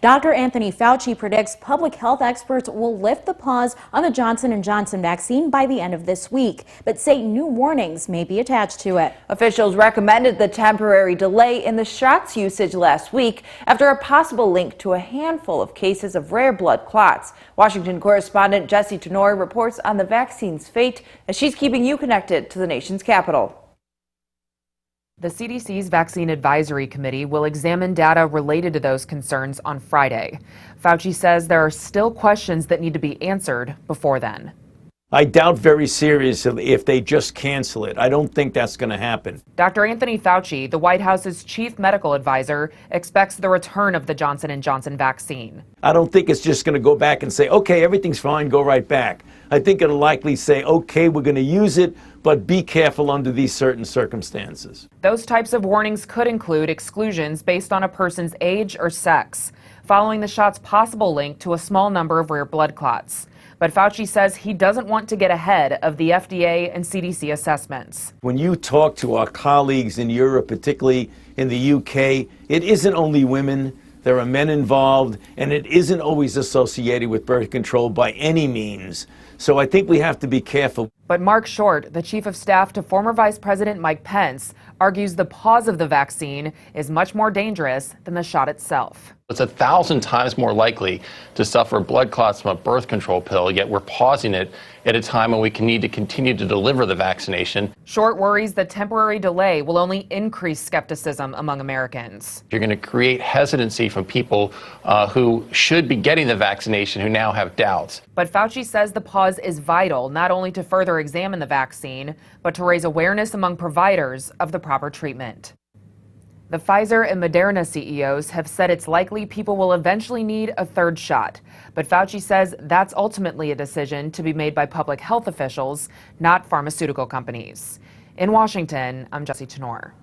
Dr. Anthony Fauci predicts public health experts will lift the pause on the Johnson & Johnson vaccine by the end of this week, but say new warnings may be attached to it. Officials recommended the temporary delay in the shot's usage last week after a possible link to a handful of cases of rare blood clots. Washington correspondent Jesse Tenor reports on the vaccine's fate as she's keeping you connected to the nation's capital. The CDC's Vaccine Advisory Committee will examine data related to those concerns on Friday. Fauci says there are still questions that need to be answered before then. I doubt very seriously if they just cancel it. I don't think that's going to happen. Dr. Anthony Fauci, the White House's chief medical advisor, expects the return of the Johnson & Johnson vaccine. I don't think it's just going to go back and say, okay, everything's fine, go right back. I think it'll likely say, okay, we're going to use it, but be careful under these certain circumstances. Those types of warnings could include exclusions based on a person's age or sex, following the shot's possible link to a small number of rare blood clots. But Fauci says he doesn't want to get ahead of the FDA and CDC assessments. When you talk to our colleagues in Europe, particularly in the UK, it isn't only women. There are men involved, and it isn't always associated with birth control by any means. So I think we have to be careful. But Mark Short, the chief of staff to former Vice President Mike Pence, argues the pause of the vaccine is much more dangerous than the shot itself. It's 1,000 times more likely to suffer blood clots from a birth control pill, yet we're pausing it at a time when we can need to continue to deliver the vaccination. Short worries the temporary delay will only increase skepticism among Americans. You're going to create hesitancy from people who should be getting the vaccination who now have doubts. But Fauci says the pause is vital not only to further examine the vaccine, but to raise awareness among providers of the proper treatment. The Pfizer and Moderna CEOs have said it's likely people will eventually need a third shot. But Fauci says that's ultimately a decision to be made by public health officials, not pharmaceutical companies. In Washington, I'm Jesse Tenor.